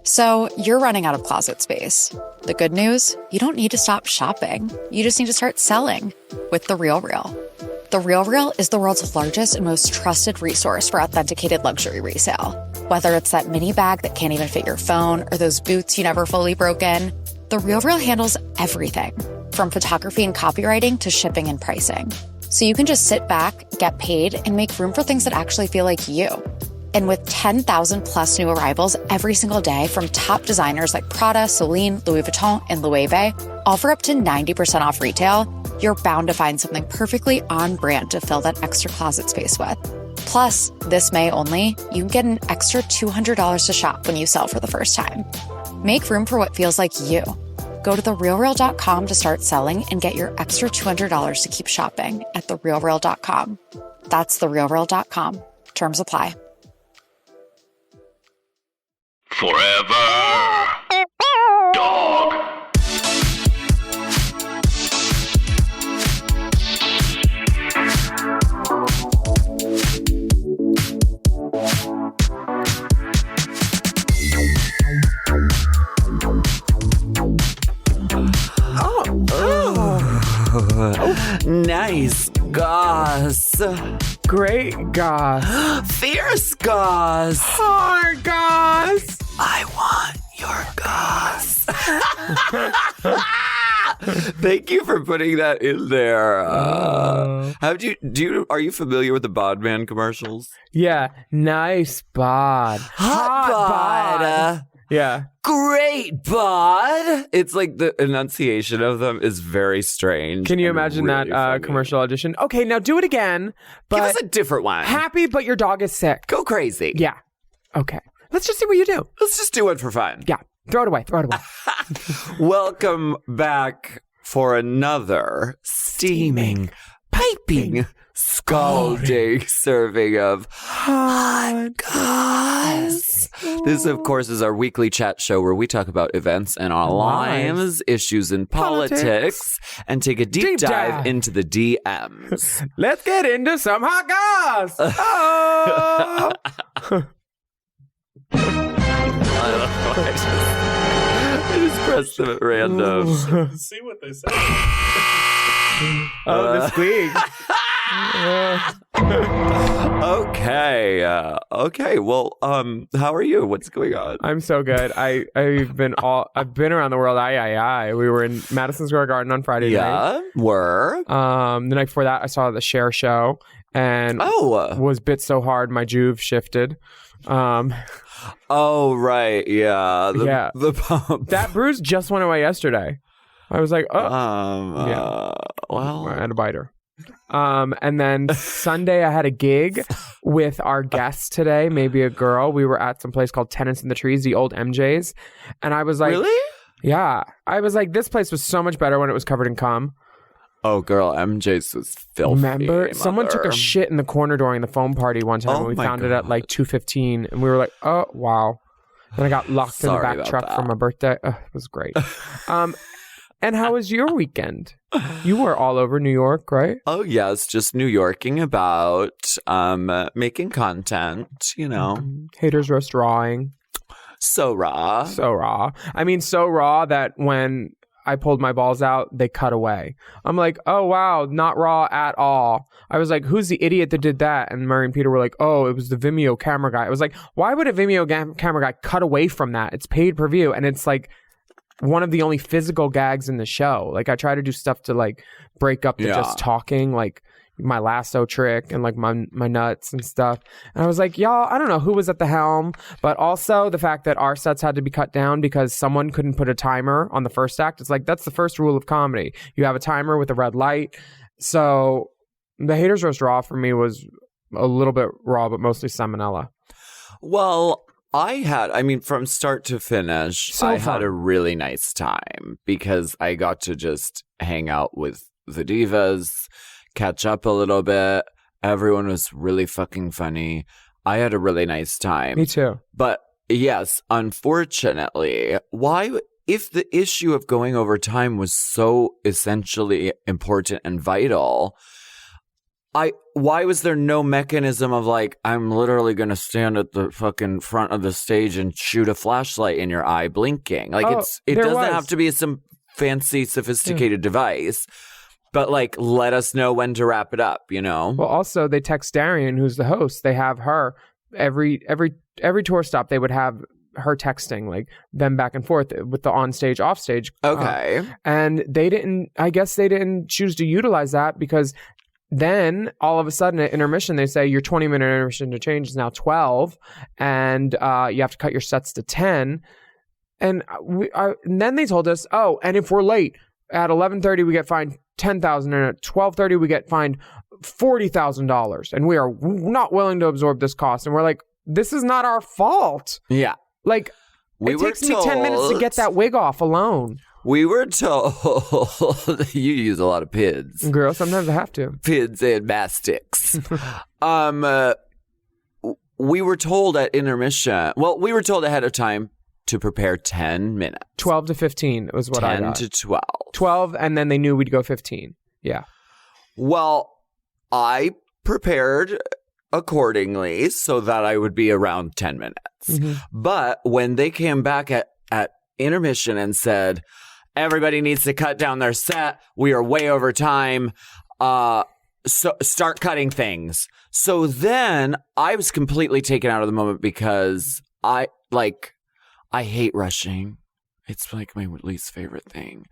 So you're running out of closet space. The good news? You don't need to stop shopping. You just need to start selling with The RealReal. The RealReal is the world's largest and most trusted resource for authenticated luxury resale. Whether it's that mini bag that can't even fit your phone or those boots you never fully broke in, The RealReal handles everything from photography and copywriting to shipping and pricing. So you can just sit back, get paid, and make room for things that actually feel like you. And with 10,000 plus new arrivals every single day from top designers like Prada, Celine, Louis Vuitton, and LOEWE, all for up to 90% off retail, you're bound to find something perfectly on brand to fill that extra closet space with. Plus, this May only, you can get an extra $200 to shop when you sell for the first time. Make room for what feels like you. Go to therealreal.com to start selling and get your extra $200 to keep shopping at therealreal.com. That's therealreal.com. Terms apply. Forever Dog. Nice GOSS. Great GOSS. Fierce GOSS. Hard GOSS. I want your GOSS. Thank you for putting that in there. Are you familiar with the Bodman commercials? Yeah, nice bod. Hot bod. Yeah. Great bod. It's like the enunciation of them is very strange. Can you imagine really that commercial audition? Okay, now do it again. But give us a different one. Happy, but your dog is sick. Go crazy. Yeah. Okay. Let's just see what you do. Let's just do it for fun. Yeah. Throw it away. Welcome back for another steaming, piping, scalding serving of hot GOSS. This, of course, is our weekly chat show where we talk about events in our lives, issues in politics, and take a deep dive into the DMs. Let's get into some hot GOSS. Oh. I just pressed them at random. See what they say. The squeak. Okay. Well, how are you? What's going on? I'm so good. I've been around the world. We were in Madison Square Garden on Friday night. The night before that, I saw the Cher show and was bit so hard my juve shifted. Oh right, yeah. The pump. That bruise just went away yesterday. I was like, well, I had a biter. And then Sunday I had a gig with our guest today, maybe a girl. We were at some place called Tenants in the Trees, the old MJ's. And I was like, really? Yeah. I was like, this place was so much better when it was covered in cum. Oh, girl, MJ's was filthy. Remember? Someone took a shit in the corner during the foam party one time, and we found it at like 2:15, and we were like, oh, wow. Then I got locked in the back truck for my birthday. It was great. And how was your weekend? You were all over New York, right? Oh, yes. Just New Yorking about making content, you know. Haters roast rawing. So raw. So raw. I mean, so raw that when I pulled my balls out, they cut away. I'm like, oh, wow, not raw at all. I was like, who's the idiot that did that? And Murray and Peter were like, oh, it was the Vimeo camera guy. I was like, why would a Vimeo camera guy cut away from that? It's paid per view. And it's like one of the only physical gags in the show. Like I try to do stuff to like break up the just talking, like my lasso trick and like my nuts and stuff. And I was like, y'all, I don't know who was at the helm, but also the fact that our sets had to be cut down because someone couldn't put a timer on the first act. It's like, that's the first rule of comedy. You have a timer with a red light. So the haters roast raw for me was a little bit raw, but mostly salmonella. Well, from start to finish, I had a really nice time because I got to just hang out with the divas, catch up a little bit. Everyone was really fucking funny. I had a really nice time. Me too. But yes, unfortunately, if the issue of going over time was so essentially important and vital, why was there no mechanism of like, I'm literally going to stand at the fucking front of the stage and shoot a flashlight in your eye blinking? Like it doesn't have to be some fancy, sophisticated device, but like, let us know when to wrap it up, you know? Well, also they text Darian, who's the host. They have her every tour stop. They would have her texting like them back and forth with the on stage, off stage. Okay. And I guess they didn't choose to utilize that because then all of a sudden at intermission, they say your 20-minute intermission to change is now 12 and you have to cut your sets to 10. And then they told us, and if we're late at 11:30, we get fined $10,000, and at 12:30 we get fined $40,000, and we are not willing to absorb this cost. And we're like, this is not our fault. Yeah, like it takes me 10 minutes to get that wig off alone. We were told you use a lot of PIDs, girl. Sometimes I have to PIDs and mastics. We were told at intermission. Well, we were told ahead of time to prepare 10 minutes. 12 to 15 was what I got. 10 to 12. 12, and then they knew we'd go 15. Yeah. Well, I prepared accordingly so that I would be around 10 minutes. Mm-hmm. But when they came back at intermission and said, everybody needs to cut down their set, we are way over time, so start cutting things. So then I was completely taken out of the moment because I hate rushing. It's like my least favorite thing.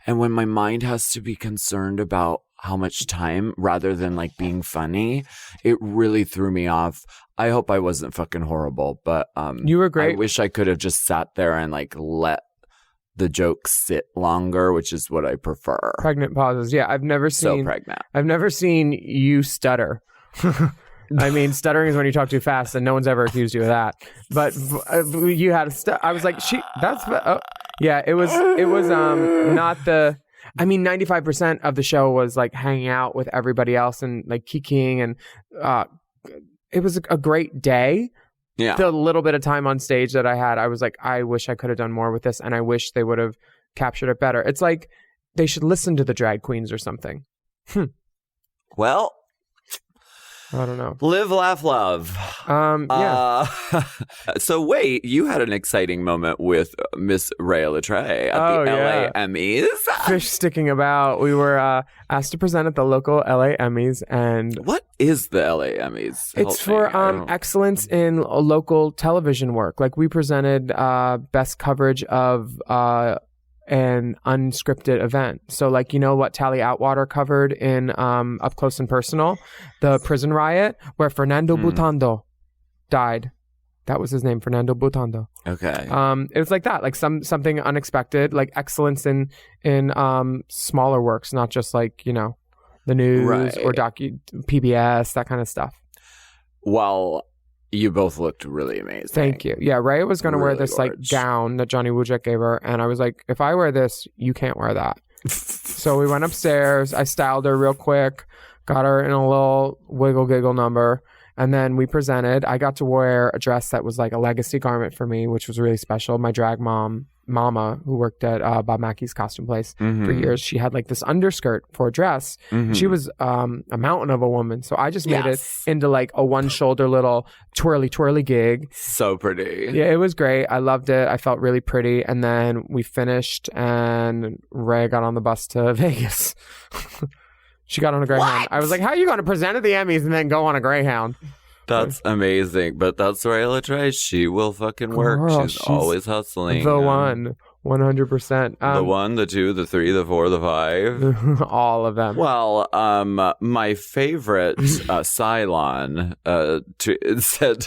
And when my mind has to be concerned about how much time rather than like being funny, it really threw me off. I hope I wasn't fucking horrible, but you were great. I wish I could have just sat there and like let the jokes sit longer, which is what I prefer. Pregnant pauses. Yeah, I've never seen you stutter. I mean, stuttering is when you talk too fast, and no one's ever accused you of that. But you had I was like, yeah. It was not the. I mean, 95% of the show was like hanging out with everybody else and like kikiing, and it was a great day. Yeah. The little bit of time on stage that I had, I was like, I wish I could have done more with this, and I wish they would have captured it better. It's like they should listen to the drag queens or something. Well, I don't know. Live, laugh, love. Yeah. So wait, you had an exciting moment with Miss Rhea Latreille at the LA Emmys. Fish sticking about. We were asked to present at the local LA Emmys, and what is the LA Emmys? It's for excellence in local television work. Like we presented best coverage of an unscripted event. So like, you know what Tally Atwater covered in Up Close and Personal, the prison riot where Fernando Butando died. That was his name, Fernando Butando. Okay. It was like that, like something unexpected, like excellence in smaller works, not just like, you know, the news or PBS, that kind of stuff. Well, you both looked really amazing. Thank you. Yeah, Rhea was going to wear this like gown that Johnny Wujek gave her, and I was like, if I wear this, you can't wear that. So we went upstairs. I styled her real quick, got her in a little wiggle giggle number, and then we presented. I got to wear a dress that was like a legacy garment for me, which was really special. My drag mama, who worked at Bob Mackey's costume place for years, she had like this underskirt for a dress. She was a mountain of a woman, so I just made it into like a one shoulder little twirly gig. So pretty. Yeah, it was great. I loved it. I felt really pretty. And then we finished, and Rhea got on the bus to Vegas. She got on a Greyhound. What? I was like, how are you going to present at the Emmys and then go on a Greyhound? That's amazing. But that's Rhea Latreille. She will fucking work. Girl, she's always hustling. The one. 100%. The 1, the 2, the 3, the 4, the 5. All of them. Well, my favorite Cylon said,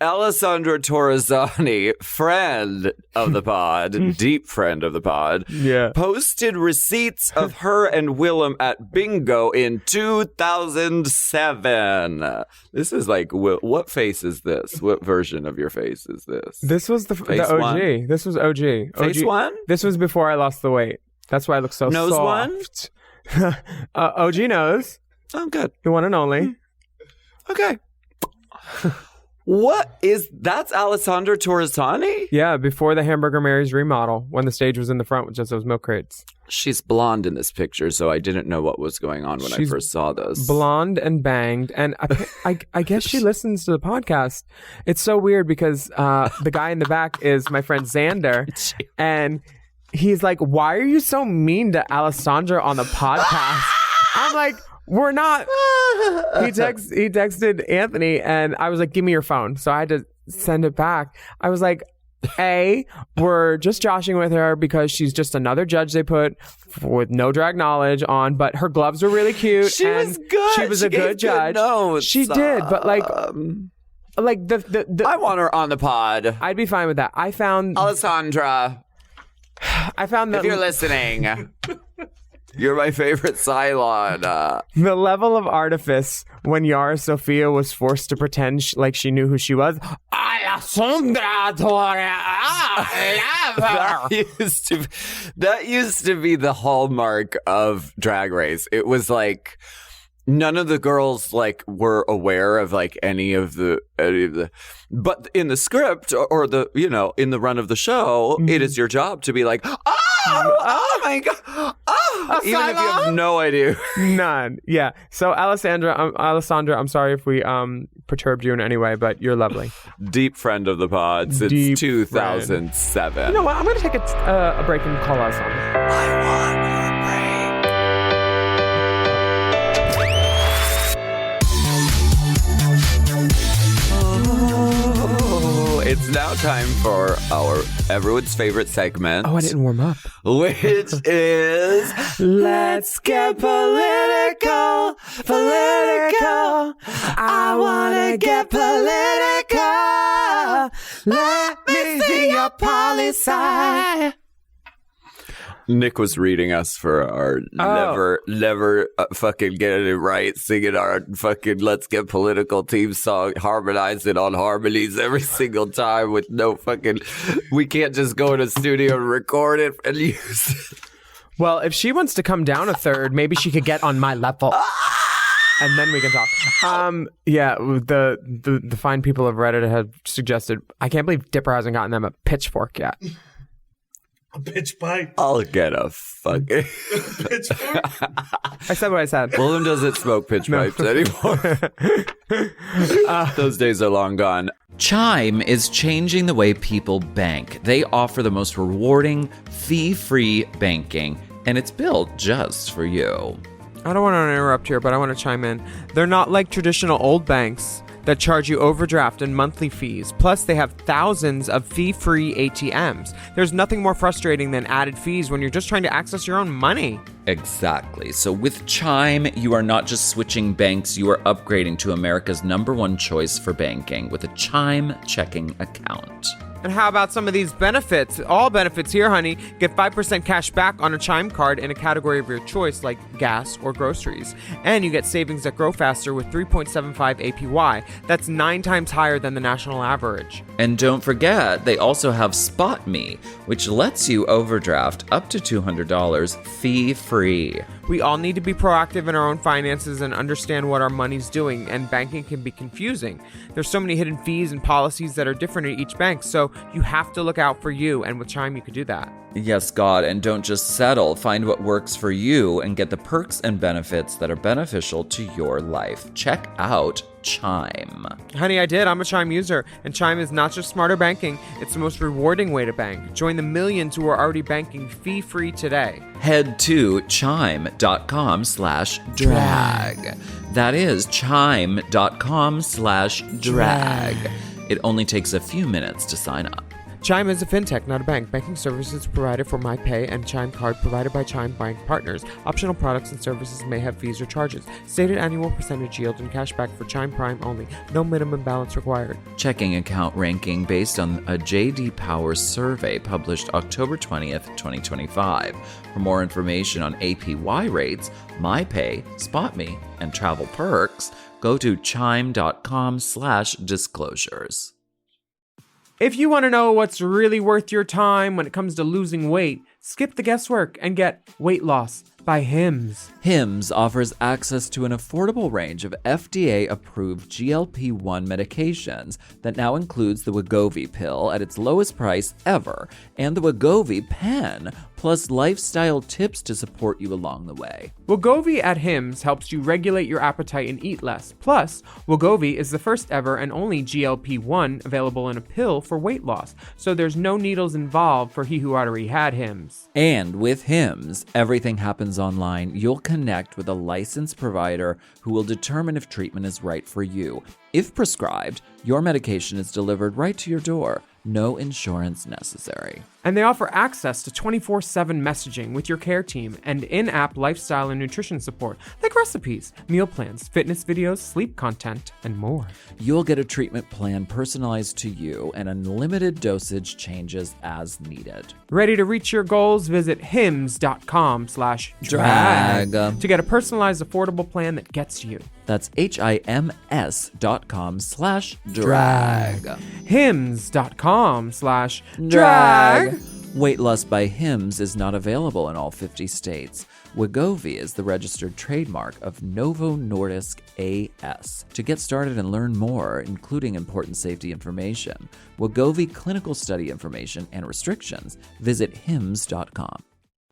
Alessandra Torresani, friend of the pod, deep friend of the pod, posted receipts of her and Willam at bingo in 2007. This is like, what face is this? What version of your face is this? This was the OG. One? This was OG. Face one? This was before I lost the weight. That's why I look so nose soft. OG nose. Oh, good. The one and only. Okay. That's Alessandra Torresani? Yeah, before the Hamburger Mary's remodel, when the stage was in the front with just those milk crates. She's blonde in this picture, so I didn't know what was going on when I first saw this. Blonde and banged, and I guess she listens to the podcast. It's so weird because the guy in the back is my friend Xander, and he's like, "Why are you so mean to Alessandra on the podcast?" I'm like, "We're not." He texted Anthony, and I was like, "Give me your phone." So I had to send it back. I was like, we're just joshing with her because she's just another judge they put with no drag knowledge on, but her gloves were really cute. She was good. She was a good judge. She did, but like the I want her on the pod. I'd be fine with that. I found Alessandra. that If you're listening, you're my favorite Cylon. The level of artifice when Yara Sofia was forced to pretend like she knew who she was. Alessandra, that used to be the hallmark of Drag Race. It was like none of the girls like were aware of like any of the but in the script or the in the run of the show, it is your job to be like, oh my god, even if you have no idea. None. Yeah. So Alessandra, I'm sorry if we perturbed you in any way, but you're lovely. Deep friend of the pod since 2007. Friend. You know what? I'm going to take a break and call Alessandra. I want a break. It's now time for everyone's favorite segment. Oh, I didn't warm up. Which is Let's Get Political. I want to get political. Let me see your poli-sci. Nick was reading us for our never fucking getting it right, singing our fucking Let's Get Political theme song, harmonizing on harmonies every single time with no fucking... We can't just go in a studio and record it and use it. Well, if she wants to come down a third, maybe she could get on my level. And then we can talk. Yeah, the fine people of Reddit have suggested... I can't believe Dipper hasn't gotten them a pitchfork yet. A pitch pipe. I'll get a fucking pitchfork. I said what I said. Willam doesn't smoke pitch pipes anymore. Those days are long gone. Chime is changing the way people bank. They offer the most rewarding, fee-free banking, and it's built just for you. I don't want to interrupt here, but I want to chime in. They're not like traditional old banks that charge you overdraft and monthly fees. Plus, they have thousands of fee-free ATMs. There's nothing more frustrating than added fees when you're just trying to access your own money. Exactly. So with Chime, you are not just switching banks, you are upgrading to America's #1 choice for banking with a Chime checking account. And how about some of these benefits? All benefits here, honey. Get 5% cash back on a Chime card in a category of your choice, like gas or groceries. And you get savings that grow faster with 3.75 APY. That's 9 times higher than the national average. And don't forget, they also have Spot Me, which lets you overdraft up to $200 fee-free. We all need to be proactive in our own finances and understand what our money's doing, and banking can be confusing. There's so many hidden fees and policies that are different at each bank, so you have to look out for you, and with Chime you could do that. Yes, God, and don't just settle. Find what works for you and get the perks and benefits that are beneficial to your life. Check out Chime. Honey, I did. I'm a Chime user, and Chime is not just smarter banking, it's the most rewarding way to bank. Join the millions who are already banking fee-free today. Head to chime.com/drag. That is chime.com/drag. It only takes a few minutes to sign up. Chime is a fintech, not a bank. Banking services provided for MyPay and Chime Card provided by Chime Bank Partners. Optional products and services may have fees or charges. Stated annual percentage yield and cashback for Chime Prime only. No minimum balance required. Checking account ranking based on a J.D. Power survey published October 20th, 2025. For more information on APY rates, MyPay, SpotMe, and travel perks, go to chime.com/disclosures. If you want to know what's really worth your time when it comes to losing weight, skip the guesswork and get weight loss by Hims. Hims offers access to an affordable range of FDA-approved GLP-1 medications that now includes the Wegovy pill at its lowest price ever and the Wegovy pen, plus lifestyle tips to support you along the way. Wegovy at Hims helps you regulate your appetite and eat less. Plus, Wegovy is the first ever and only GLP-1 available in a pill for weight loss, so there's no needles involved for he who already had Hims. And with Hims, everything happens online. You'll connect with a licensed provider who will determine if treatment is right for you. If prescribed, your medication is delivered right to your door. No insurance necessary. And they offer access to 24/7 messaging with your care team and in-app lifestyle and nutrition support, like recipes, meal plans, fitness videos, sleep content, and more. You'll get a treatment plan personalized to you and unlimited dosage changes as needed. Ready to reach your goals? Visit hims.com/drag to get a personalized, affordable plan that gets you. That's HIMS.com/drag. hims.com/drag. Weight Loss by Hims is not available in all 50 states. Wegovy is the registered trademark of Novo Nordisk AS. To get started and learn more, including important safety information, Wegovy clinical study information and restrictions, visit hims.com.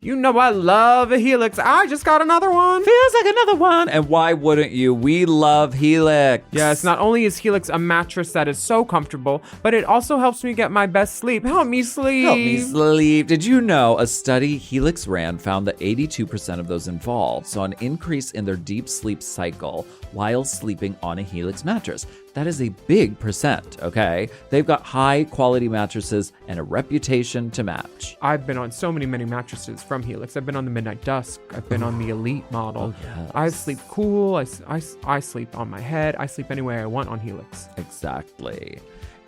You know I love a Helix. I just got another one. Feels like another one. And why wouldn't you? We love Helix. Yes, not only is Helix a mattress that is so comfortable, but it also helps me get my best sleep. Help me sleep. Help me sleep. Did you know a study Helix ran found that 82% of those involved saw an increase in their deep sleep cycle while sleeping on a Helix mattress? That is a big percent, okay? They've got high quality mattresses and a reputation to match. I've been on so many mattresses from Helix. I've been on the Midnight Dusk. I've been on the Elite model. Oh, yes. I sleep cool. I sleep on my head. I sleep any way I want on Helix. Exactly.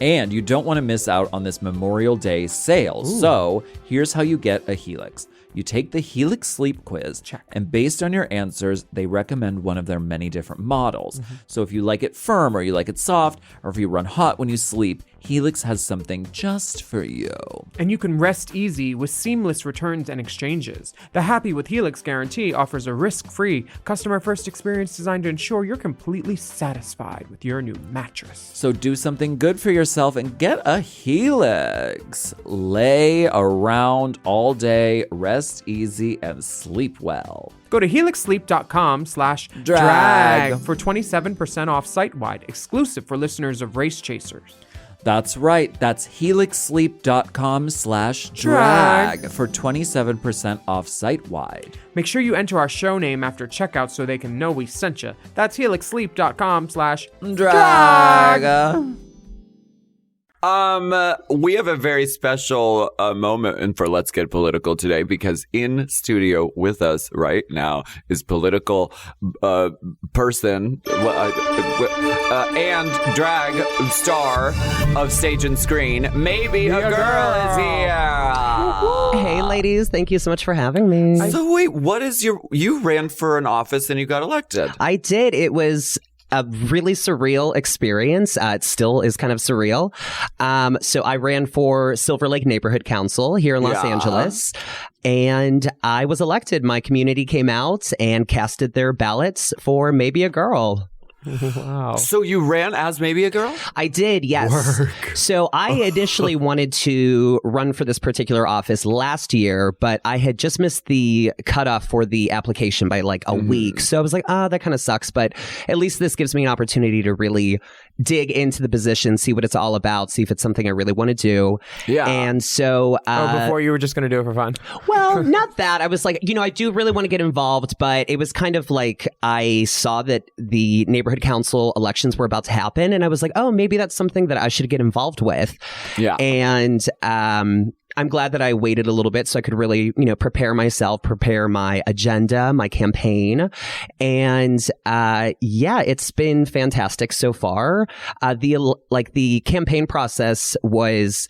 And you don't want to miss out on this Memorial Day sale. Ooh. So here's how you get a Helix. You take the Helix Sleep Quiz, and based on your answers, they recommend one of their many different models. Mm-hmm. So if you like it firm or you like it soft, or if you run hot when you sleep, Helix has something just for you. And you can rest easy with seamless returns and exchanges. The Happy with Helix guarantee offers a risk-free, customer-first experience designed to ensure you're completely satisfied with your new mattress. So do something good for yourself and get a Helix. Lay around all day, rest easy, and sleep well. Go to helixsleep.com/drag for 27% off site-wide, exclusive for listeners of Race Chasers. That's right. That's helixsleep.com/drag for 27% off site-wide. Make sure you enter our show name after checkout so they can know we sent you. That's helixsleep.com/drag. We have a very special moment for Let's Get Political today, because in studio with us right now is political person and drag star of stage and screen, MAEBE A Girl is here. Hey ladies, thank you so much for having me. So wait, what is you ran for an office and you got elected? I did. It was a really surreal experience. It still is kind of surreal. So I ran for Silver Lake Neighborhood Council here in Los Angeles, and I was elected. My community came out and casted their ballots for MAEBE A Girl. Wow. So you ran as MAEBE A Girl? I did, yes. Work. So I initially wanted to run for this particular office last year, but I had just missed the cutoff for the application by like a week. So I was like, that kind of sucks. But at least this gives me an opportunity to really dig into the position, see what it's all about, see if it's something I really want to do. Yeah. And so... before you were just going to do it for fun? Well, not that. I was like, I do really want to get involved, but it was kind of like I saw that the neighborhood council elections were about to happen, and I was like, oh, maybe that's something that I should get involved with. Yeah. And I'm glad that I waited a little bit so I could really, prepare myself, prepare my agenda, my campaign. And it's been fantastic so far. The campaign process was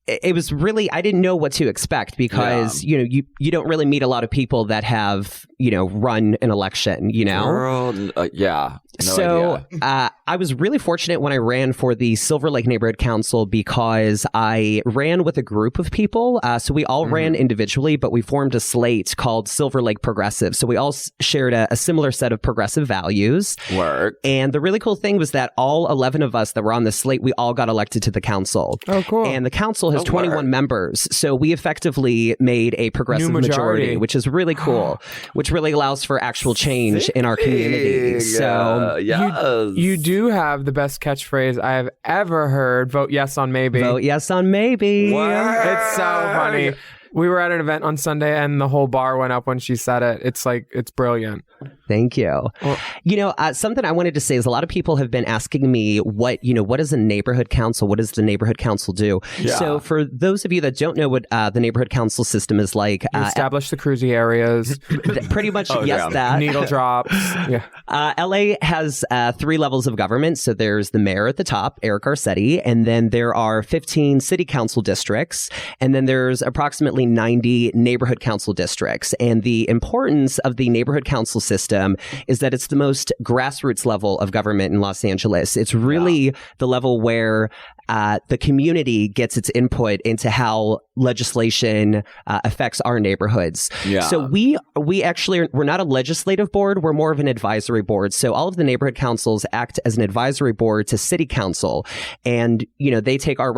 it was really, I didn't know what to expect because, you know, you don't really meet a lot of people that have, you know, run an election, you know? Girl, yeah. No idea. I was really fortunate when I ran for the Silver Lake Neighborhood Council because I ran with a group of people. So we all ran individually, but we formed a slate called Silver Lake Progressive. So we all shared a similar set of progressive values. Work. And the really cool thing was that all 11 of us that were on the slate, we all got elected to the council. Oh, cool. And the council has 21 members. So we effectively made a progressive majority, which is really cool, which really allows for actual change in our community. So you do have the best catchphrase I have ever heard. Vote yes on MAEBE. Vote yes on MAEBE. It's so funny. We were at an event on Sunday and the whole bar went up when she said it. It's like, it's brilliant. Thank you. Well, you know, something I wanted to say is a lot of people have been asking me what is a neighborhood council? What does the neighborhood council do? Yeah. So for those of you that don't know what the neighborhood council system is like. You establish the cruisy areas. Pretty much, yes, that. Needle drops. Yeah. LA has 3 levels of government. So there's the mayor at the top, Eric Garcetti, and then there are 15 city council districts, and then there's approximately 90 neighborhood council districts. And the importance of the neighborhood council system is that it's the most grassroots level of government in Los Angeles. It's really the level where the community gets its input into how legislation affects our neighborhoods. Yeah. So we actually we're not a legislative board. We're more of an advisory board. So all of the neighborhood councils act as an advisory board to city council, and you know they take our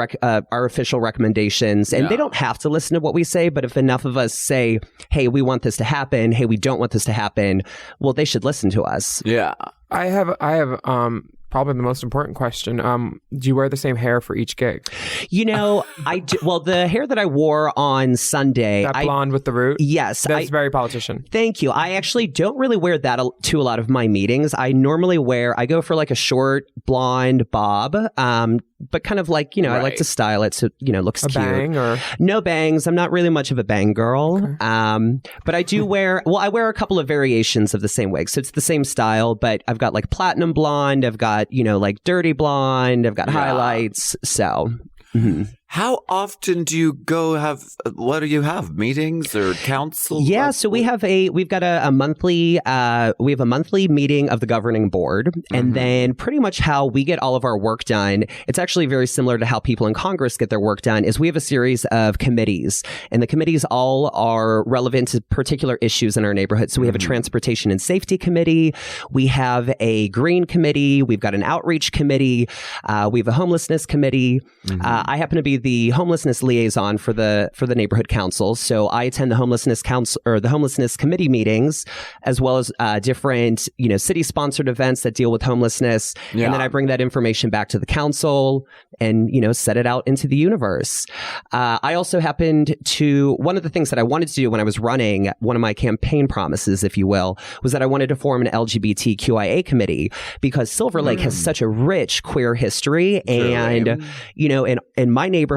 official recommendations, and they don't have to listen to what we say. But if enough of us say, "Hey, we want this to happen," "Hey, we don't want this to happen," well, they should listen to us. Yeah. I have probably the most important question. Do you wear the same hair for each gig? You know, I do. Well, the hair that I wore on Sunday, that blonde with the root. Yes, that's very politician. Thank you. I actually don't really wear that to a lot of my meetings. I normally I go for like a short blonde bob. But kind of like, you know, I like to style it so, you know, it looks cute. Bang or? No bangs. I'm not really much of a bang girl. Okay. But I do I wear a couple of variations of the same wig. So it's the same style, but I've got like platinum blonde. I've got, you know, like dirty blonde. I've got highlights. So. Mm-hmm. How often do you go what do you have? Meetings or council? Yeah, so we've got a monthly meeting of the governing board, and then pretty much how we get all of our work done, it's actually very similar to how people in Congress get their work done, is we have a series of committees, and the committees all are relevant to particular issues in our neighborhood. So we have a transportation and safety committee, we have a green committee, we've got an outreach committee, we have a homelessness committee. I happen to be the homelessness liaison for the neighborhood council. So I attend the homelessness council or the homelessness committee meetings, as well as different, you know, city sponsored events that deal with homelessness. Yeah. And then I bring that information back to the council and, you know, set it out into the universe. I also happened to, one of the things that I wanted to do when I was running, one of my campaign promises, if you will, was that I wanted to form an LGBTQIA committee because Silver Lake has such a rich queer history. And, you know, in my neighborhood,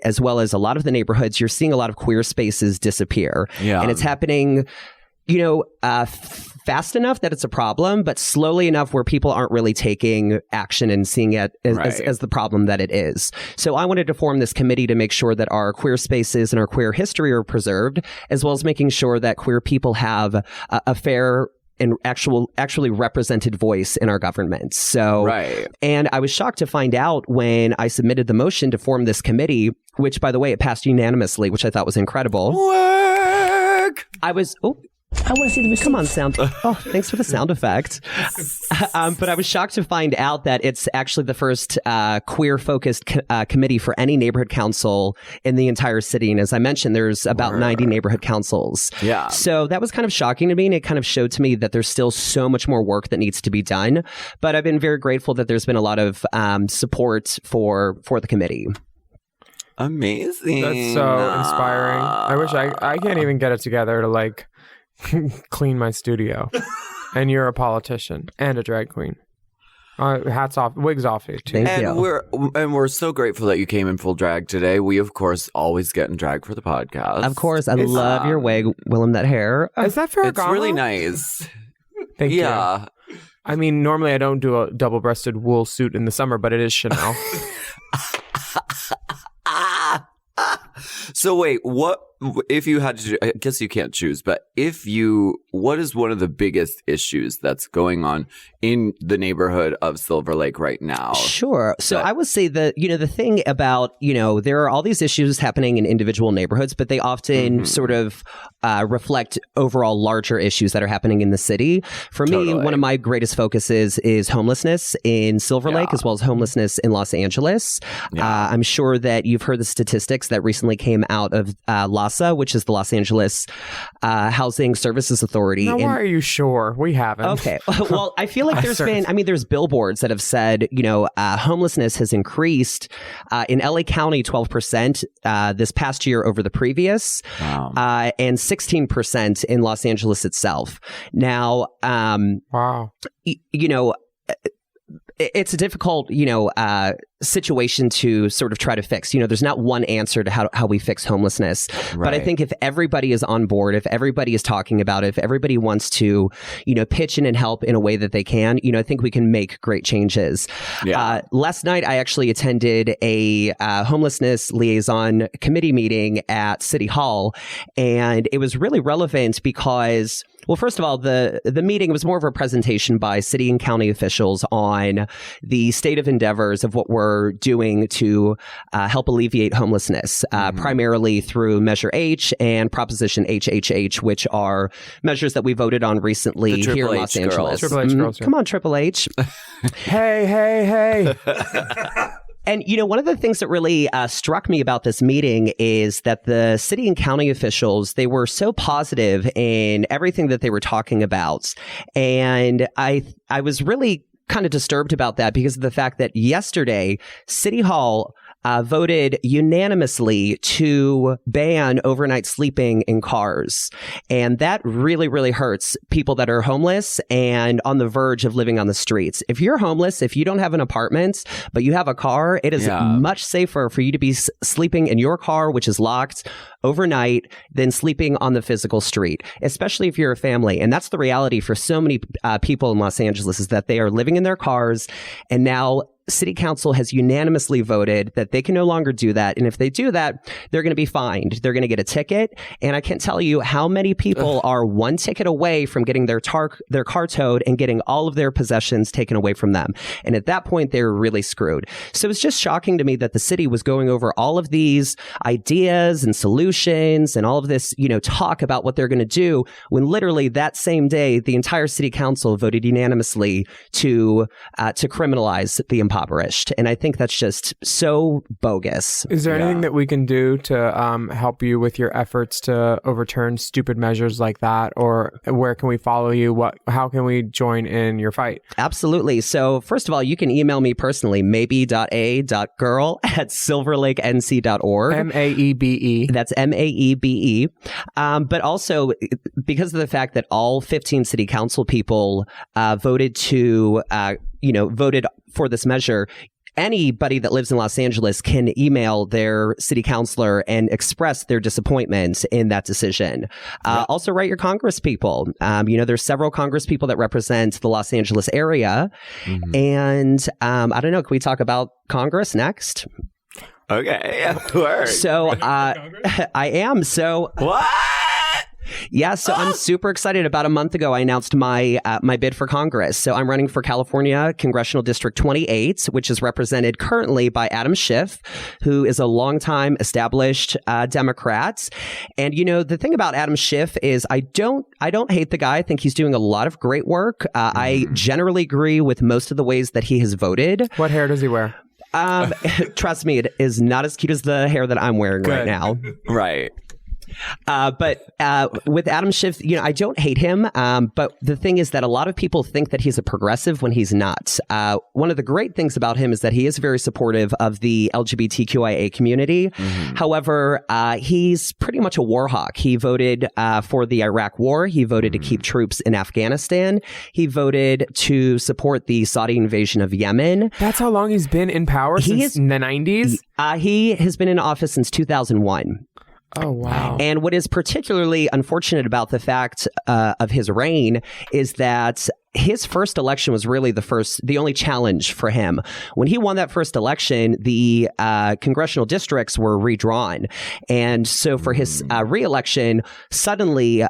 as well as a lot of the neighborhoods, you're seeing a lot of queer spaces disappear. Yeah. And it's happening, you know, fast enough that it's a problem, but slowly enough where people aren't really taking action and seeing it as the problem that it is. So I wanted to form this committee to make sure that our queer spaces and our queer history are preserved, as well as making sure that queer people have a fair and actually represented voice in our government. So, and I was shocked to find out when I submitted the motion to form this committee, which, by the way, it passed unanimously, which I thought was incredible. Work! I want to see the machine. Come on, sound. Oh, thanks for the sound effect. But I was shocked to find out that it's actually the first queer-focused committee for any neighborhood council in the entire city. And as I mentioned, there's about 90 neighborhood councils. Yeah. So that was kind of shocking to me, and it kind of showed to me that there's still so much more work that needs to be done. But I've been very grateful that there's been a lot of support for the committee. Amazing. That's so inspiring. I wish I can't even get it together to like clean my studio. And you're a politician and a drag queen. Hats off, wigs off you too. Thank you. We're so grateful that you came in full drag today. We of course always get in drag for the podcast. Of course, I love your wig, Willam. That hair. Is that Ferragamo? It's really nice. Thank you. I mean, normally I don't do a double-breasted wool suit in the summer, but it is Chanel. So wait, what if you had to? I guess you can't choose, but what is one of the biggest issues that's going on in the neighborhood of Silver Lake right now? Sure. So I would say that, the thing about, there are all these issues happening in individual neighborhoods, but they often sort of reflect overall larger issues that are happening in the city. For me, one of my greatest focuses is homelessness in Silver Lake, as well as homelessness in Los Angeles. I'm sure that you've heard the statistics that recently came out of LAHSA, which is the Los Angeles Housing Services Authority. Now, why are you sure? We haven't. Okay. Well, I feel like there's billboards that have said, homelessness has increased in LA County 12% this past year over the previous, and 16% in Los Angeles itself. Now, it's a difficult, situation to sort of try to fix. There's not one answer to how we fix homelessness. Right. But I think if everybody is on board, if everybody is talking about it, if everybody wants to, pitch in and help in a way that they can, I think we can make great changes. Yeah. Last night, I actually attended a homelessness liaison committee meeting at City Hall, and it was really relevant because, well, first of all, the meeting was more of a presentation by city and county officials on the state of endeavors of what we're doing to help alleviate homelessness, primarily through Measure H and Proposition HHH, which are measures that we voted on recently here in Los Angeles. Triple H girls. Come on, Triple H. Hey. And, one of the things that really struck me about this meeting is that the city and county officials, they were so positive in everything that they were talking about. And I was really kind of disturbed about that because of the fact that yesterday, City Hall voted unanimously to ban overnight sleeping in cars. And that really, really hurts people that are homeless and on the verge of living on the streets. If you're homeless, if you don't have an apartment, but you have a car, it is much safer for you to be sleeping in your car, which is locked overnight, than sleeping on the physical street, especially if you're a family. And that's the reality for so many people in Los Angeles, is that they are living in their cars, and now City Council has unanimously voted that they can no longer do that. And if they do that, they're going to be fined. They're going to get a ticket. And I can't tell you how many people are one ticket away from getting their car towed and getting all of their possessions taken away from them. And at that point, they're really screwed. So it's just shocking to me that the city was going over all of these ideas and solutions and all of this, talk about what they're going to do, when literally that same day, the entire City Council voted unanimously to criminalize the impoverished. And I think that's just so bogus. Is there anything that we can do to help you with your efforts to overturn stupid measures like that? Or where can we follow you? How can we join in your fight? Absolutely. So first of all, you can email me personally, maebe.a.girl@silverlakenc.org. MAEBE. That's MAEBE. But also, because of the fact that all 15 city council people voted for this measure, anybody that lives in Los Angeles can email their city councilor and express their disappointment in that decision. Also, write your Congress people. There's several Congress people that represent the Los Angeles area. And I don't know, can we talk about Congress next? Okay. Word. So I am. So what? Yeah, so I'm super excited. About a month ago, I announced my bid for Congress. So I'm running for California Congressional District 28, which is represented currently by Adam Schiff, who is a longtime established Democrat. And the thing about Adam Schiff is I don't hate the guy. I think he's doing a lot of great work. I generally agree with most of the ways that he has voted. What hair does he wear? Trust me, it is not as cute as the hair that I'm wearing right now. Right. But with Adam Schiff, I don't hate him. But the thing is that a lot of people think that he's a progressive when he's not. One of the great things about him is that he is very supportive of the LGBTQIA community. However, he's pretty much a war hawk. He voted for the Iraq war. He voted to keep troops in Afghanistan. He voted to support the Saudi invasion of Yemen. That's how long he's been in power, since the 90s? He has been in office since 2001. Oh, wow. And what is particularly unfortunate about the fact of his reign is that his first election was really the only challenge for him. When he won that first election, the congressional districts were redrawn. And so for his re-election, suddenly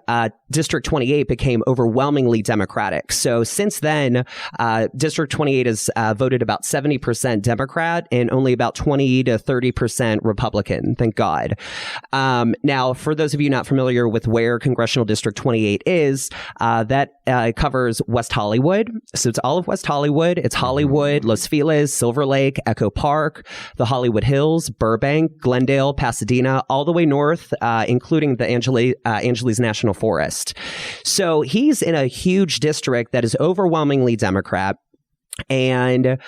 District 28 became overwhelmingly Democratic. So since then, District 28 has voted about 70% Democrat and only about 20 to 30% Republican. Thank God. Now, for those of you not familiar with where Congressional District 28 is, that covers West Hollywood. So it's all of West Hollywood. It's Hollywood, Los Feliz, Silver Lake, Echo Park, the Hollywood Hills, Burbank, Glendale, Pasadena, all the way north, including the Angeles National Forest. So he's in a huge district that is overwhelmingly Democrat. And,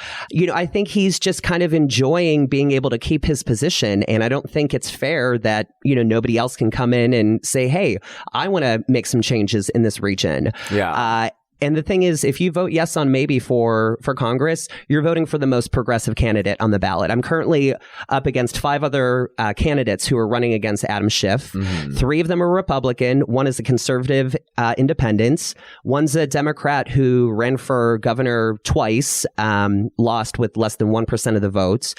I think he's just kind of enjoying being able to keep his position. And I don't think it's fair that, nobody else can come in and say, hey, I want to make some changes in this region. Yeah. And the thing is, if you vote yes on MAEBE for Congress, you're voting for the most progressive candidate on the ballot. I'm currently up against 5 other candidates who are running against Adam Schiff. 3 of them are Republican. 1 is a conservative independent. 1's a Democrat who ran for governor twice, lost with less than 1% of the votes.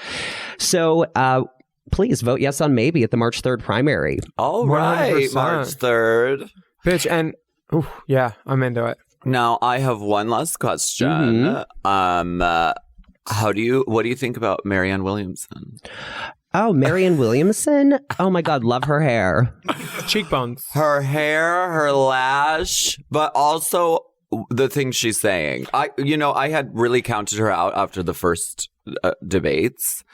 So, please vote yes on MAEBE at the March 3rd primary. All right, 100%. March 3rd. Bitch, and yeah, I'm into it. Now, I have one last question. What do you think about Marianne Williamson? Oh, Marianne Williamson? Oh my God, love her hair. Cheekbones. Her hair, her lash, but also the things she's saying. I had really counted her out after the first debates.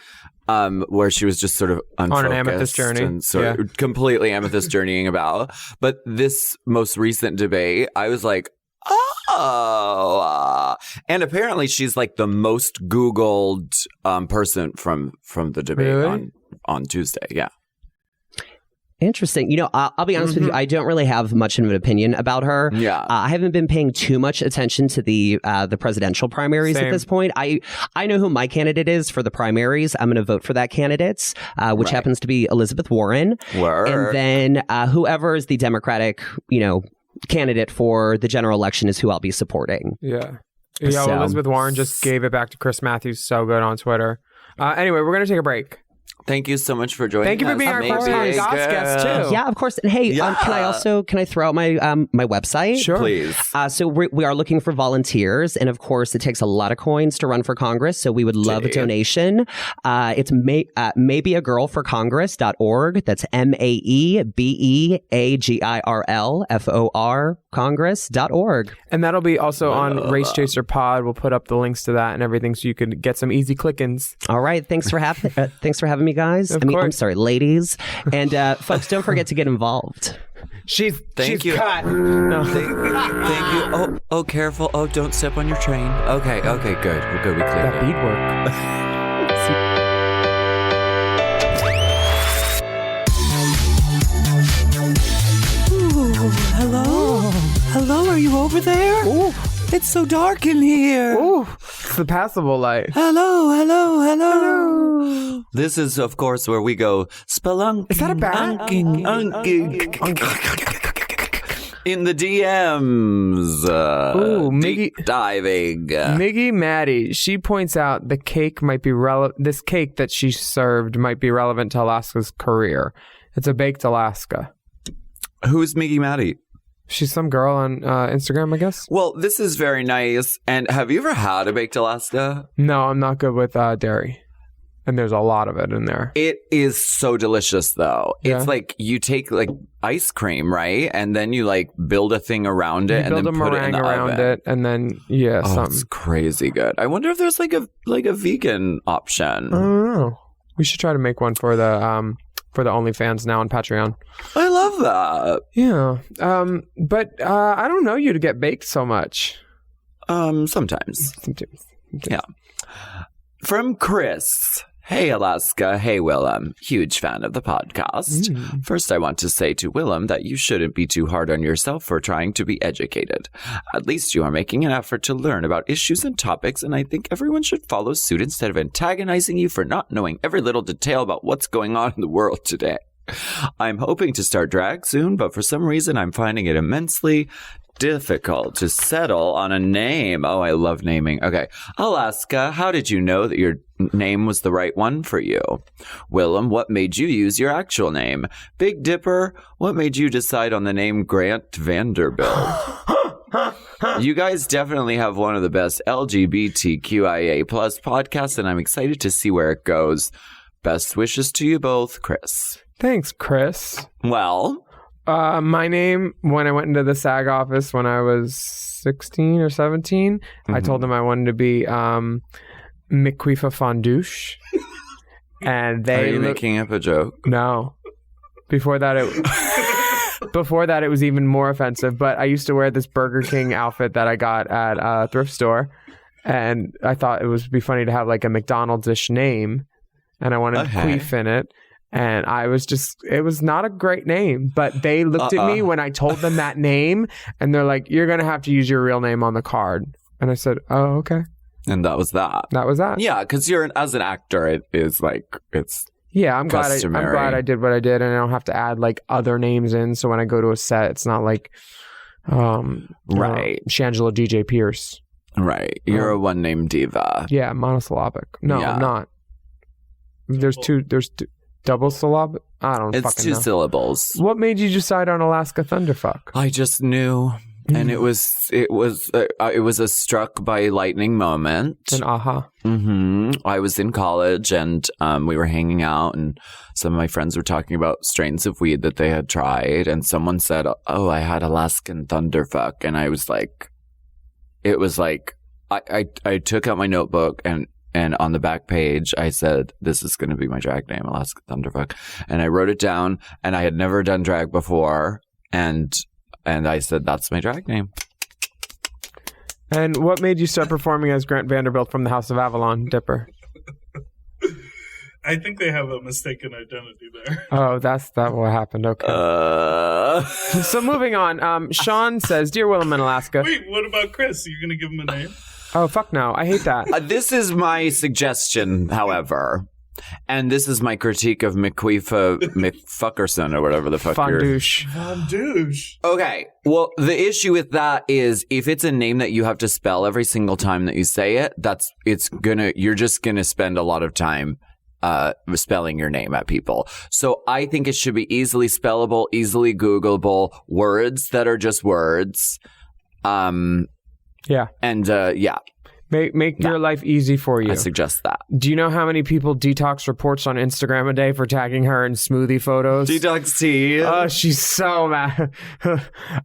Where she was just sort of unfocused on an amethyst journey and sort of completely amethyst journeying about. But this most recent debate, I was like, oh, and apparently she's like the most Googled person from the debate on Tuesday. Yeah. Interesting. I'll be honest with you. I don't really have much of an opinion about her. Yeah. I haven't been paying too much attention to the presidential primaries at this point. I know who my candidate is for the primaries. I'm going to vote for that candidate, which happens to be Elizabeth Warren. Word. And then whoever is the Democratic, candidate for the general election is who I'll be supporting. Yeah. Yeah, well, Elizabeth Warren just gave it back to Chris Matthews so good on Twitter. Anyway, we're going to take a break. Thank you so much for joining us. Thank you for being our first GOSS guest, too. Yeah, of course. And hey, can I throw out my my website? Sure. Please. So we are looking for volunteers. And of course, it takes a lot of coins to run for Congress. So we would love a donation. It's MAEBEAGirlForCongress.org. That's MAEBEAGIRLFOR Congress.org. And that'll be also on Race Chaser Pod. We'll put up the links to that and everything so you can get some easy click-ins. All right. Thanks for having me, guys. I'm sorry, ladies. And folks, don't forget to get involved. She's cut. No. Thank you. Oh, careful. Oh, don't step on your train. Okay, good. We're good. We cleared That it. beadwork. Hello, are you over there? Ooh. It's so dark in here. Ooh, it's the passable light. Hello. This is, of course, where we go spelunking. Is that a bat? Unking. In the DMs. Ooh, deep diving. Miggy Maddie, she points out the cake might be this cake that she served might be relevant to Alaska's career. It's a baked Alaska. Who's Miggy Maddie? She's some girl on Instagram, I guess. Well, this is very nice. And have you ever had a baked Alaska? No, I'm not good with dairy. And there's a lot of it in there. It is so delicious, though. Yeah. It's like you take like ice cream, right? And then you like build a thing around it and then put it in the around oven. it, and then It's crazy good. I wonder if there's like a vegan option. I don't know. We should try to make one for the OnlyFans now on Patreon. I love that. Yeah. But I don't know you to get baked so much. Sometimes. Yeah. From Chris. Hey, Alaska. Hey, Willam. Huge fan of the podcast. First, I want to say to Willam that you shouldn't be too hard on yourself for trying to be educated. At least you are making an effort to learn about issues and topics, and I think everyone should follow suit instead of antagonizing you for not knowing every little detail about what's going on in the world today. I'm hoping to start drag soon, but for some reason I'm finding it immensely difficult to settle on a name. Oh, I love naming. Okay. Alaska, how did you know that your name was the right one for you? Willam, what made you use your actual name? Big Dipper, what made you decide on the name Grant Vanderbilt? You guys definitely have one of the best LGBTQIA plus podcasts, and I'm excited to see where it goes. Best wishes to you both, Chris. Thanks, Chris. Well, my name, when I went into the SAG office when I was 16 or 17, I told them I wanted to be Miquifa Fondouche. And they are you making up a joke? No. Before that, it was even more offensive. But I used to wear this Burger King outfit that I got at a thrift store. And I thought it would be funny to have like a McDonald's-ish name. And I wanted Queef in it. And I was it was not a great name, but they looked at me when I told them that name and they're like, you're going to have to use your real name on the card. And I said, oh, okay. And that was that. That was that. Yeah, because as an actor, it is like, it's yeah, I'm glad customary. I did what I did and I don't have to add like other names in. So when I go to a set, it's not like, right. Shangela DJ Pierce. Right. You're a one name diva. Yeah, monosyllabic. No, Yeah. I'm not. There's two. Double syllable? I don't It's fucking two know. syllables. What made you decide on Alaska Thunderfuck? I just knew, and it was a struck by lightning moment. An aha. I was in college, and we were hanging out, and some of my friends were talking about strains of weed that they had tried, and someone said, "Oh, I had Alaskan Thunderfuck," and I was like, it was like I took out my notebook and on the back page, I said, this is going to be my drag name, Alaska Thunderfuck. And I wrote it down, and I had never done drag before. And I said, that's my drag name. And what made you start performing as Grant Vanderbilt from the House of Avalon, Dipper? I think they have a mistaken identity there. Oh, that's what happened. Okay. So moving on. Sean says, Dear Willam in Alaska. Wait, what about Chris? Are you going to give him a name? Oh, fuck no. I hate that. This is my suggestion, however. And this is my critique of McQueefa McFuckerson or whatever the fuck Fondouche. Fondouche. Okay. Well, the issue with that is if it's a name that you have to spell every single time that you say it, you're just going to spend a lot of time spelling your name at people. So I think it should be easily spellable, easily Googleable, words that are just words. Yeah. And yeah. Make your life easy for you. I suggest that. Do you know how many people Detox reports on Instagram a day for tagging her in smoothie photos? Detox tea. Oh, she's so mad.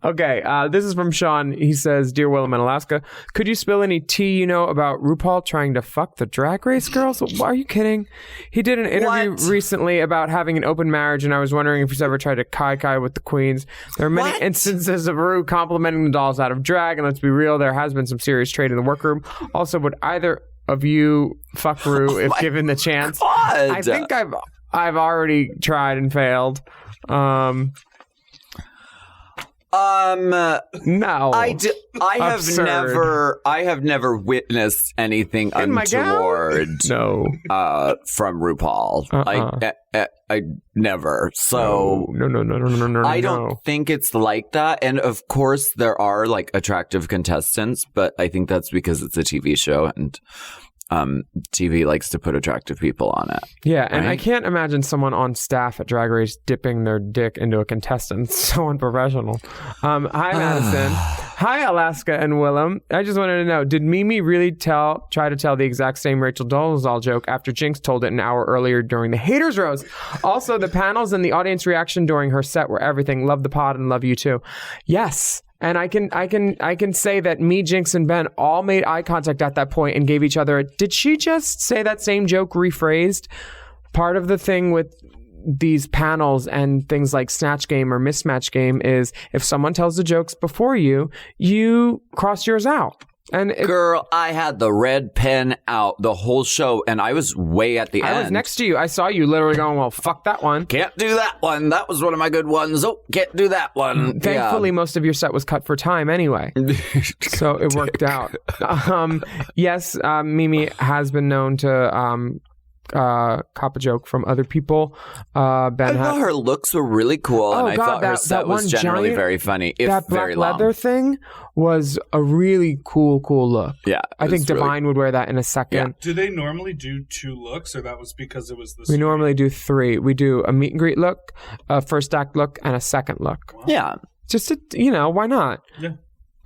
Okay, this is from Sean. He says, Dear Willam in Alaska, could you spill any tea you know about RuPaul trying to fuck the Drag Race girls? Are you kidding? He did an interview recently about having an open marriage, and I was wondering if he's ever tried to kai with the queens. There are many instances of Ru complimenting the dolls out of drag, and let's be real, there has been some serious trade in the workroom. Also, would either of you fuck Ru if given the chance? God. I think I've already tried and failed. No. I have Absurd. never witnessed anything In my untoward. No. From RuPaul. I never. So No. I don't think it's like that. And of course, there are like attractive contestants, but I think that's because it's a TV show and TV likes to put attractive people on it. Yeah, and right? I can't imagine someone on staff at Drag Race dipping their dick into a contestant. It's so unprofessional. Hi, Madison. Hi, Alaska and Willam. I just wanted to know, did Mimi really try to tell the exact same Rachel Dolezal joke after Jinx told it an hour earlier during the Haters Rose? Also, the panels and the audience reaction during her set were everything. Love the pod and love you too. Yes. And I can say that me, Jinx, and Ben all made eye contact at that point and gave each other did she just say that same joke rephrased? Part of the thing with these panels and things like Snatch Game or Mismatch Game is if someone tells the jokes before you cross yours out. And Girl, I had the red pen out the whole show, and I was way at the end. I was next to you. I saw you literally going, well, fuck that one. Can't do that one. That was one of my good ones. Oh, can't do that one. Thankfully, most of your set was cut for time anyway. So it worked out. Yes, Mimi has been known to cop a joke from other people. Ben I thought her looks were really cool, and I thought her set was generally very funny. That very black long. leather thing was a really cool look. Yeah, I think Divine would wear that in a second. Do they normally do 2 looks, or that was because it was the? We normally do 3. We do a meet and greet look, a first act look, and a second look. Wow. Yeah, Just to, why not? Yeah.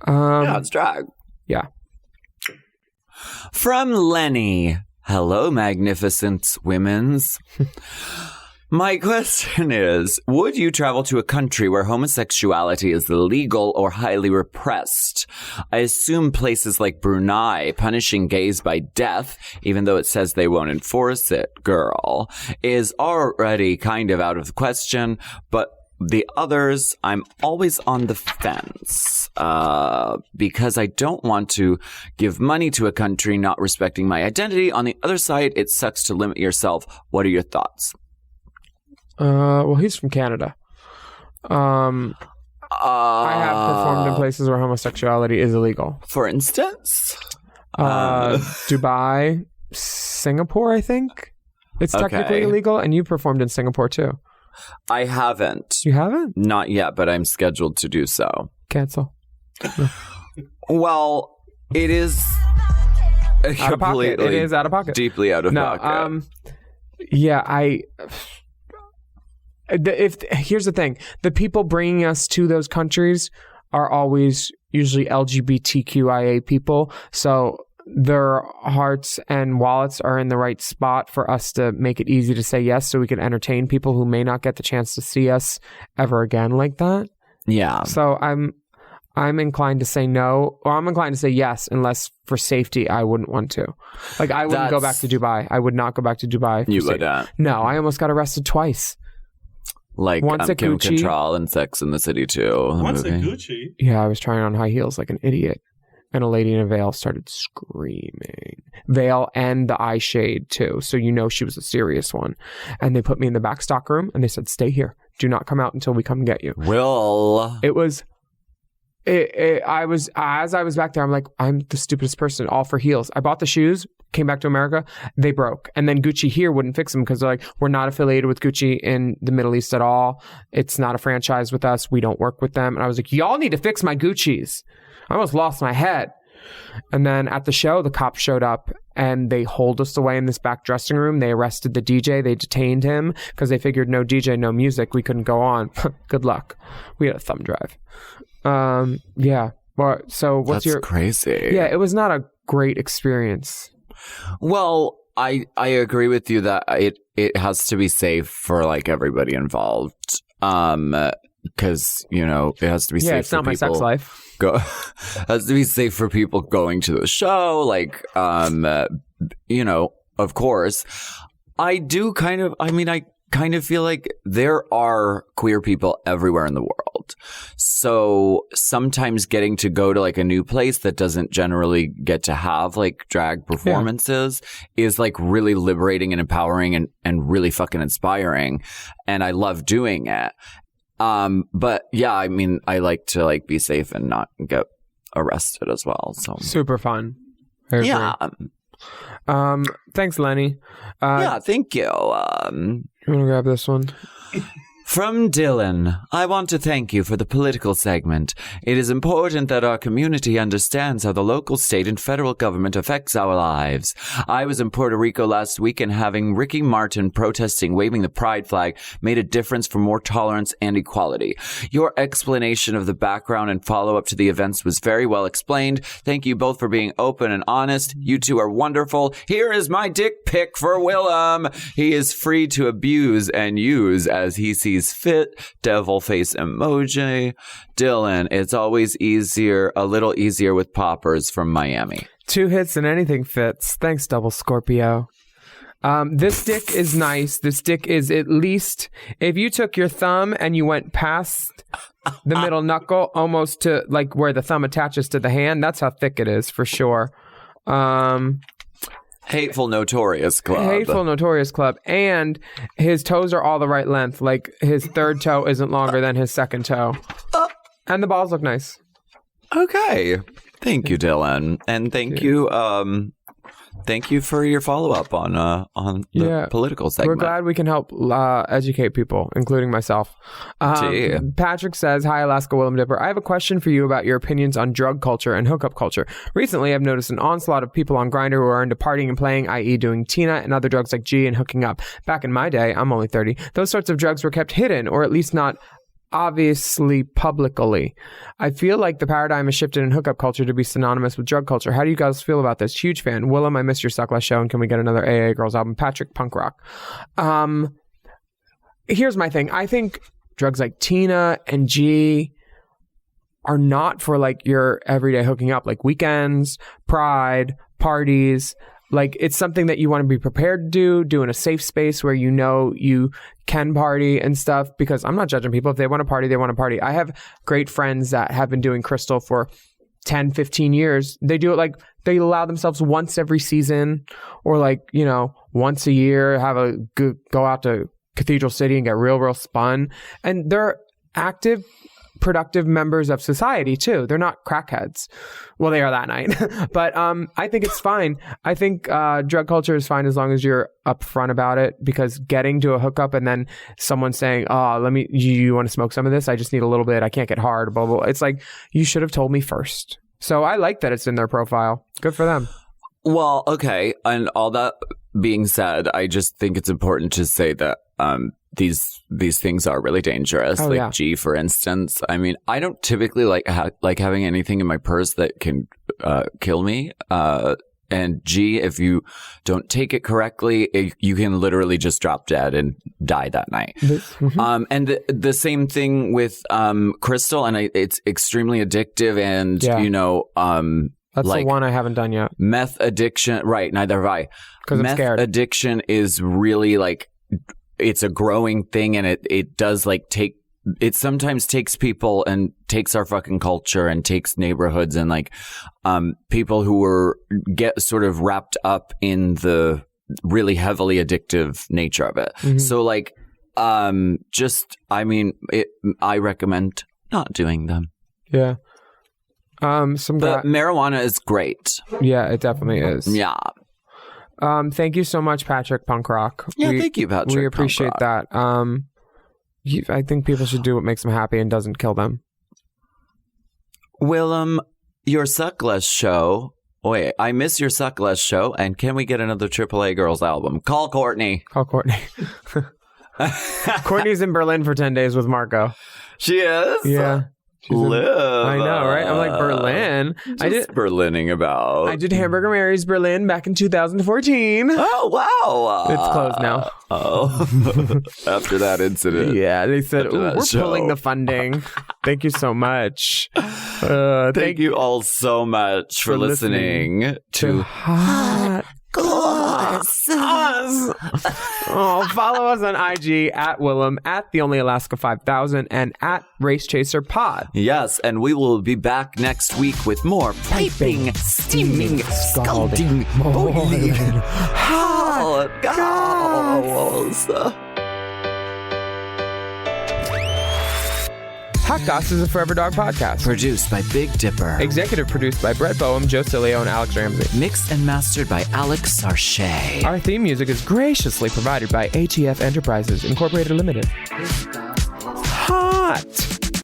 yeah, it's drag. Yeah. From Lenny. Hello, magnificent women's. My question is, would you travel to a country where homosexuality is illegal or highly repressed? I assume places like Brunei, punishing gays by death, even though it says they won't enforce it, girl, is already kind of out of the question, but the others, I'm always on the fence, because I don't want to give money to a country not respecting my identity. On the other side, it sucks to limit yourself. What are your thoughts? Well, he's from Canada. I have performed in places where homosexuality is illegal. For instance? Dubai, Singapore, I think. It's technically illegal, and you performed in Singapore too. I haven't. You haven't? Not yet, but I'm scheduled to do so. Cancel. Well, it is Out of pocket. It is out of pocket. Deeply out of pocket. Yeah, here's the thing. The people bringing us to those countries are always usually LGBTQIA people. So their hearts and wallets are in the right spot for us to make it easy to say yes, so we can entertain people who may not get the chance to see us ever again like that. Yeah. So I'm inclined to say no, or I'm inclined to say yes, unless for safety I wouldn't want to. Like, I wouldn't go back to Dubai. I would not go back to Dubai. You wouldn't? No, I almost got arrested twice. Like once at Kim Gucci. Cattrall and Sex in the City too. Once at Gucci. Yeah, I was trying on high heels like an idiot. And a lady in a veil started screaming. Veil and the eye shade, too. So she was a serious one. And they put me in the back stock room, and they said, stay here. Do not come out until we come and get you. It was... as I was back there, I'm like, I'm the stupidest person, all for heels. I bought the shoes, came back to America, they broke. And then Gucci here wouldn't fix them because they're like, we're not affiliated with Gucci in the Middle East at all. It's not a franchise with us. We don't work with them. And I was like, y'all need to fix my Guccis. I almost lost my head. And then at the show, the cops showed up and they holed us away in this back dressing room. They arrested the DJ. They detained him because they figured no DJ, no music. We couldn't go on. Good luck. We had a thumb drive. Yeah. But so what's That's crazy. Yeah, it was not a great experience. Well, I agree with you that it has to be safe for like everybody involved. Because it has to be safe. Yeah, it's for not my sex life. Has to be safe for people going to the show. Like, of course, I kind of feel like there are queer people everywhere in the world. So sometimes getting to go to like a new place that doesn't generally get to have like drag performances is like really liberating and empowering and really fucking inspiring. And I love doing it. But yeah, I like to like be safe and not get arrested as well. So super fun. I agree. Yeah. Thanks, Lenny. Yeah, thank you. You want to grab this one? From Dylan, I want to thank you for the political segment. It is important that our community understands how the local, state, and federal government affects our lives. I was in Puerto Rico last week, and having Ricky Martin protesting, waving the pride flag made a difference for more tolerance and equality. Your explanation of the background and follow-up to the events was very well explained. Thank you both for being open and honest. You two are wonderful. Here is my dick pic for Willam. He is free to abuse and use as he sees fit. Devil face emoji. Dylan, it's always a little easier with poppers from Miami. 2 hits and anything fits. Thanks, Double Scorpio. This dick is nice. This dick is at least, if you took your thumb and you went past the middle knuckle almost to like where the thumb attaches to the hand, that's how thick it is for sure. Hateful Notorious Club. And his toes are all the right length. Like his third toe isn't longer than his second toe. And the balls look nice. Okay. Thank you, Dylan. And thank you, thank you for your follow-up on the political segment. We're glad we can help educate people, including myself. Patrick says, hi, Alaska Willam Dipper. I have a question for you about your opinions on drug culture and hookup culture. Recently, I've noticed an onslaught of people on Grindr who are into partying and playing, i.e. doing Tina and other drugs like G and hooking up. Back in my day, I'm only 30, those sorts of drugs were kept hidden, or at least not obviously publicly. I feel like the paradigm has shifted in hookup culture to be synonymous with drug culture. How do you guys feel about this? Huge fan. Willam, I missed your Suck Less show, and can we get another AA Girls album? Patrick, punk rock. Here's my thing. I think drugs like Tina and G are not for like your everyday hooking up, like weekends, pride, parties. Like, it's something that you want to be prepared to do in a safe space where you know you can party and stuff, because I'm not judging people. If they want to party, they want to party. I have great friends that have been doing crystal for 10, 15 years. They do it like they allow themselves once every season, or like, you know, once a year, go out to Cathedral City and get real spun. And they're active, productive members of society too. They're not crackheads. Well, they are that night. But I think it's fine. I think drug culture is fine as long as you're upfront about it, because getting to a hookup and then someone saying, you want to smoke some of this? I just need a little bit. I can't get hard, blah, blah. It's like, you should have told me first. So I like that it's in their profile. Good for them. Well, okay. And all that being said, I just think it's important to say that these things are really dangerous. G, for instance. I mean, I don't typically like having anything in my purse that can kill me. And G, if you don't take it correctly, you can literally just drop dead and die that night. Mm-hmm. And the same thing with crystal, and it's extremely addictive. And you know, that's like, the one I haven't done yet. Meth addiction, right? Neither have I. Because I'm scared. Meth addiction is really like, it's a growing thing, and it does like it sometimes takes people and takes our fucking culture and takes neighborhoods and like people who get sort of wrapped up in the really heavily addictive nature of it. Mm-hmm. So like I recommend not doing them. Yeah. But marijuana is great. Yeah, it definitely is. Yeah. Thank you so much, Patrick Punk Rock. Yeah, thank you, Patrick. We appreciate that. I think people should do what makes them happy and doesn't kill them. Willam, your Suck Less show. Wait, I miss your Suck Less show. And can we get another AAA Girls album? Call Courtney. Courtney's in Berlin for 10 days with Marco. She is? Yeah. Live. I know, right? I'm like, Berlin. Berlining about. I did Hamburger Mary's Berlin back in 2014. Oh, wow. It's closed now. Oh. After that incident. Yeah, they said, we're pulling the funding. Thank you so much. Thank you all so much for listening to Hot Goss. Follow us on IG at Willam, at The Only Alaska 5000, and at Race Chaser Pod. Yes, and we will be back next week with more piping, steaming, scalding, boiling hot goss. Hot Goss is a Forever Dog podcast. Produced by Big Dipper. Executive produced by Brett Boehm, Joe Cilio, and Alex Ramsey. Mixed and mastered by Alex Sarche. Our theme music is graciously provided by ATF Enterprises, Incorporated Limited. Hot!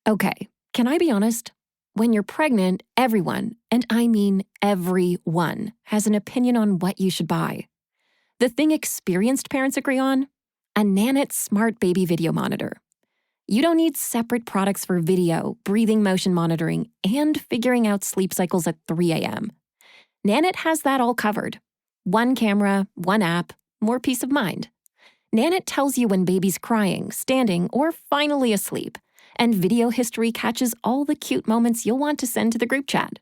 Okay, can I be honest? When you're pregnant, everyone, and I mean everyone, has an opinion on what you should buy. The thing experienced parents agree on? A Nanit Smart Baby Video Monitor. You don't need separate products for video, breathing motion monitoring, and figuring out sleep cycles at 3 a.m. Nanit has that all covered. One camera, one app, more peace of mind. Nanit tells you when baby's crying, standing, or finally asleep, and video history catches all the cute moments you'll want to send to the group chat.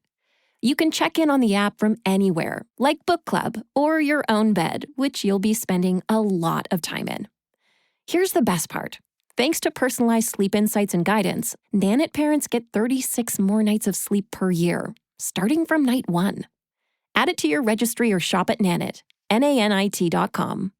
You can check in on the app from anywhere, like book club or your own bed, which you'll be spending a lot of time in. Here's the best part. Thanks to personalized sleep insights and guidance, Nanit parents get 36 more nights of sleep per year, starting from night 1. Add it to your registry or shop at Nanit, Nanit.com.